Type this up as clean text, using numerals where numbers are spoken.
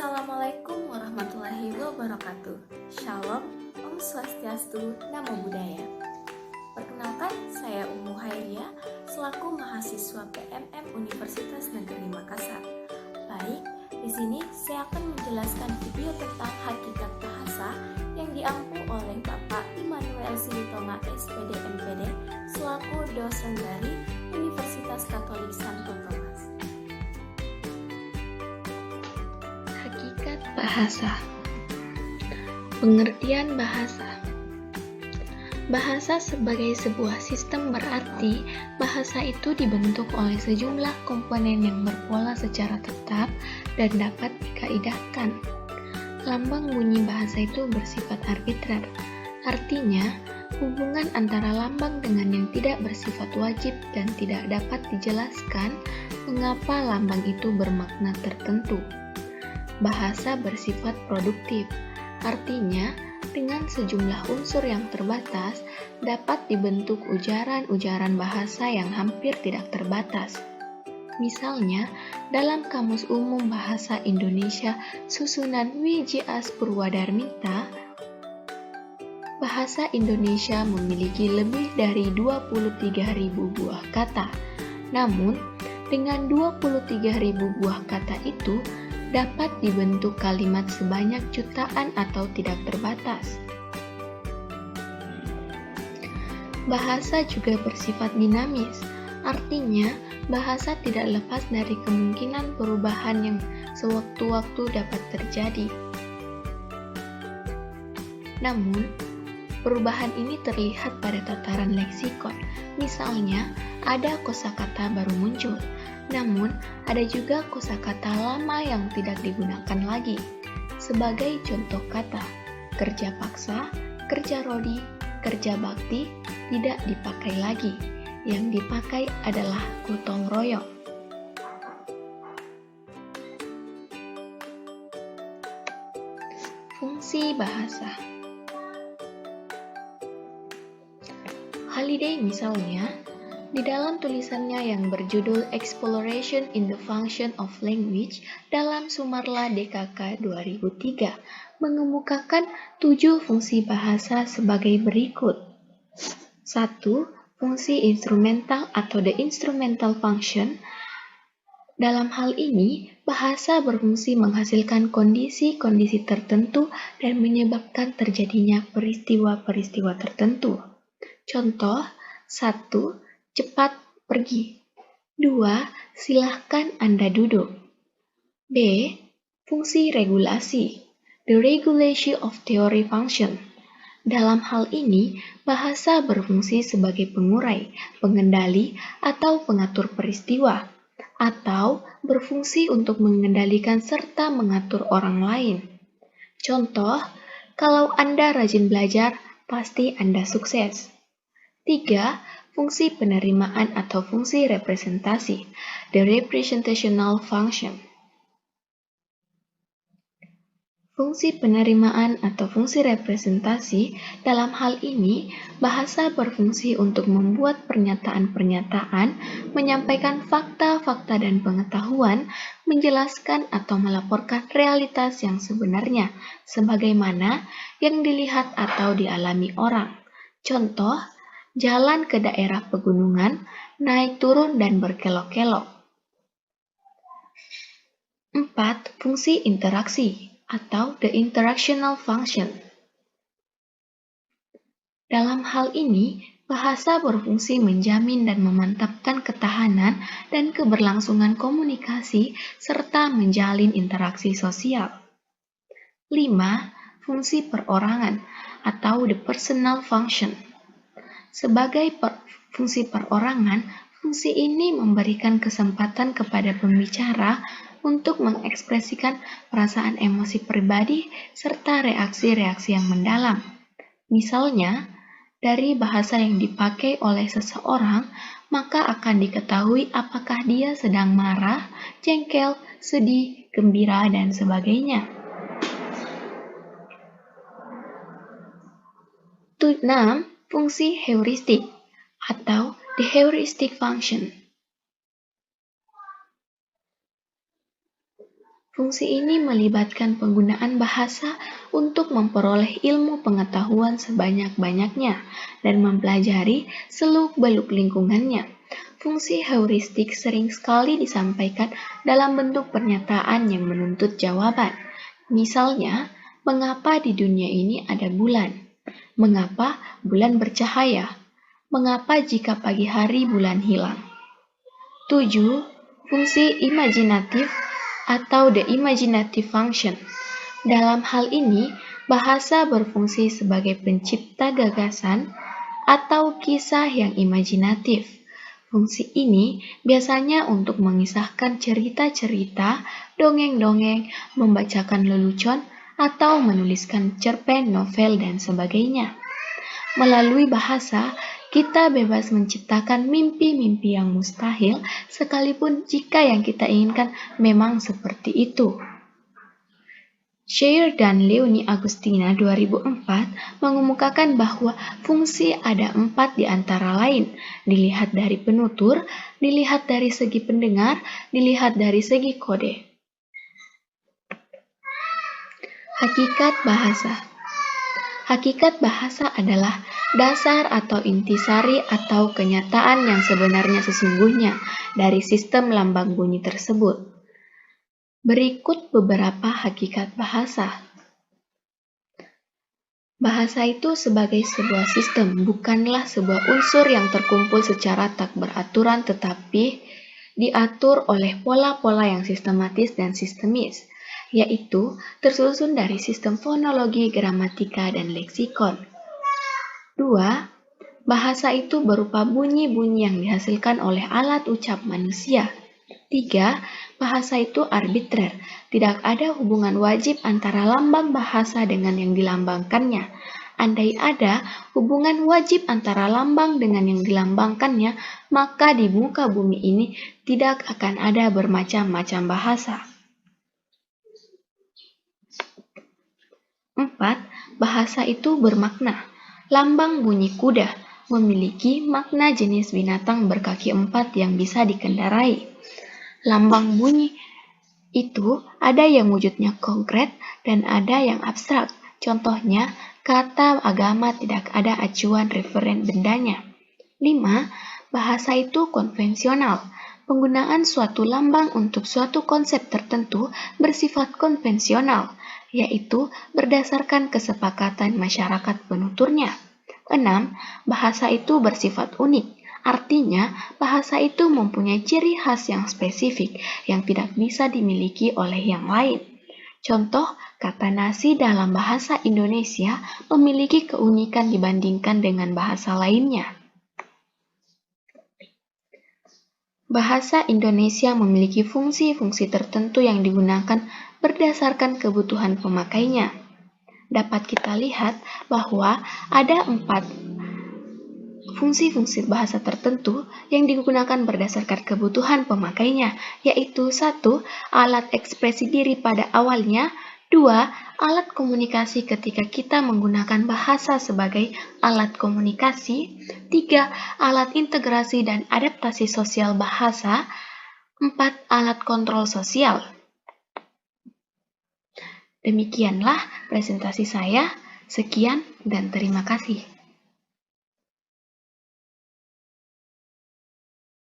Assalamualaikum warahmatullahi wabarakatuh. Shalom, Om Swastiastu, Namo Buddhaya. Perkenalkan, saya Ummu Hairia, selaku mahasiswa PMM Universitas Negeri Makassar. Baik, di sini saya akan menjelaskan video tentang hakikat bahasa yang diampu oleh Bapak Immanuel Silitonga SPD MPD selaku dosen dari Universitas Katolik Santo Thomas. Hakikat bahasa. Pengertian bahasa. Bahasa sebagai sebuah sistem berarti bahasa itu dibentuk oleh sejumlah komponen yang berpola secara tetap dan dapat dikaidahkan. Lambang bunyi bahasa itu bersifat arbitrer. Artinya, hubungan antara lambang dengan yang tidak bersifat wajib dan tidak dapat dijelaskan mengapa lambang itu bermakna tertentu. Bahasa bersifat produktif, artinya dengan sejumlah unsur yang terbatas dapat dibentuk ujaran-ujaran bahasa yang hampir tidak terbatas. Misalnya, dalam Kamus Umum Bahasa Indonesia susunan W.J.S. Purwadarmita, bahasa Indonesia memiliki lebih dari 23.000 buah kata. Namun, dengan 23.000 buah kata itu, dapat dibentuk kalimat sebanyak jutaan atau tidak terbatas. Bahasa juga bersifat dinamis, artinya bahasa tidak lepas dari kemungkinan perubahan yang sewaktu-waktu dapat terjadi. Namun, perubahan ini terlihat pada tataran leksikon. Misalnya, ada kosakata baru muncul, namun ada juga kosakata lama yang tidak digunakan lagi. Sebagai contoh kata, kerja paksa, kerja rodi, kerja bakti tidak dipakai lagi. Yang dipakai adalah gotong royong. Fungsi bahasa. Halliday misalnya, di dalam tulisannya yang berjudul Exploration in the Function of Language dalam Sumarla DKK 2003 mengemukakan 7 fungsi bahasa sebagai berikut. 1. Fungsi instrumental atau the instrumental function. Dalam hal ini, bahasa berfungsi menghasilkan kondisi-kondisi tertentu dan menyebabkan terjadinya peristiwa-peristiwa tertentu. Contoh, 1. Cepat pergi. 2. Silahkan Anda duduk. B. Fungsi regulasi. The regulation of theory function. Dalam hal ini, bahasa berfungsi sebagai pengurai, pengendali, atau pengatur peristiwa, atau berfungsi untuk mengendalikan serta mengatur orang lain. Contoh, kalau Anda rajin belajar, pasti Anda sukses. 3. Fungsi penerimaan atau fungsi representasi, the representational function. Fungsi penerimaan atau fungsi representasi, dalam hal ini, bahasa berfungsi untuk membuat pernyataan-pernyataan, menyampaikan fakta-fakta dan pengetahuan, menjelaskan atau melaporkan realitas yang sebenarnya, sebagaimana yang dilihat atau dialami orang. Contoh, jalan ke daerah pegunungan, naik turun dan berkelok-kelok. 4. Fungsi interaksi atau the interactional function. Dalam hal ini, bahasa berfungsi menjamin dan memantapkan ketahanan dan keberlangsungan komunikasi serta menjalin interaksi sosial. 5. Fungsi perorangan atau the personal function. Sebagai fungsi perorangan, fungsi ini memberikan kesempatan kepada pembicara untuk mengekspresikan perasaan emosi pribadi serta reaksi-reaksi yang mendalam. Misalnya, dari bahasa yang dipakai oleh seseorang, maka akan diketahui apakah dia sedang marah, jengkel, sedih, gembira, dan sebagainya. 6. Fungsi heuristik atau the heuristic function. Fungsi ini melibatkan penggunaan bahasa untuk memperoleh ilmu pengetahuan sebanyak-banyaknya dan mempelajari seluk-beluk lingkungannya. Fungsi heuristik sering sekali disampaikan dalam bentuk pernyataan yang menuntut jawaban. Misalnya, mengapa di dunia ini ada bulan? Mengapa bulan bercahaya? Mengapa jika pagi hari bulan hilang? 7. Fungsi imajinatif atau the imaginative function. Dalam hal ini, bahasa berfungsi sebagai pencipta gagasan atau kisah yang imajinatif. Fungsi ini biasanya untuk mengisahkan cerita-cerita, dongeng-dongeng, membacakan lelucon, atau menuliskan cerpen, novel, dan sebagainya. Melalui bahasa, kita bebas menciptakan mimpi-mimpi yang mustahil, sekalipun jika yang kita inginkan memang seperti itu. Scheer dan Leonie Agustina 2004 mengemukakan bahwa fungsi ada 4 di antara lain, dilihat dari penutur, dilihat dari segi pendengar, dilihat dari segi kode. Hakikat bahasa. Hakikat bahasa adalah dasar atau intisari atau kenyataan yang sebenarnya sesungguhnya dari sistem lambang bunyi tersebut. Berikut beberapa hakikat bahasa. Bahasa itu sebagai sebuah sistem, bukanlah sebuah unsur yang terkumpul secara tak beraturan tetapi diatur oleh pola-pola yang sistematis dan sistemis, yaitu tersusun dari sistem fonologi, gramatika, dan leksikon. 2. Bahasa itu berupa bunyi-bunyi yang dihasilkan oleh alat ucap manusia. 3. Bahasa itu arbitrer. Tidak ada hubungan wajib antara lambang bahasa dengan yang dilambangkannya. Andai ada hubungan wajib antara lambang dengan yang dilambangkannya, maka di muka bumi ini tidak akan ada bermacam-macam bahasa. 4. Bahasa itu bermakna. Lambang bunyi kuda memiliki makna jenis binatang berkaki 4 yang bisa dikendarai. Lambang bunyi itu ada yang wujudnya konkret dan ada yang abstrak. Contohnya, kata agama tidak ada acuan referen bendanya. 5. Bahasa itu konvensional. Penggunaan suatu lambang untuk suatu konsep tertentu bersifat konvensional, yaitu berdasarkan kesepakatan masyarakat penuturnya. 6. Bahasa itu bersifat unik. Artinya, bahasa itu mempunyai ciri khas yang spesifik yang tidak bisa dimiliki oleh yang lain. Contoh, kata nasi dalam bahasa Indonesia memiliki keunikan dibandingkan dengan bahasa lainnya. Bahasa Indonesia memiliki fungsi-fungsi tertentu yang digunakan berdasarkan kebutuhan pemakainya. Dapat kita lihat bahwa ada 4 fungsi-fungsi bahasa tertentu yang digunakan berdasarkan kebutuhan pemakainya, yaitu 1. Alat ekspresi diri pada awalnya, 2. Alat komunikasi ketika kita menggunakan bahasa sebagai alat komunikasi, 3. Alat integrasi dan adaptasi sosial bahasa, 4. Alat kontrol sosial. Demikianlah presentasi saya. Sekian dan terima kasih.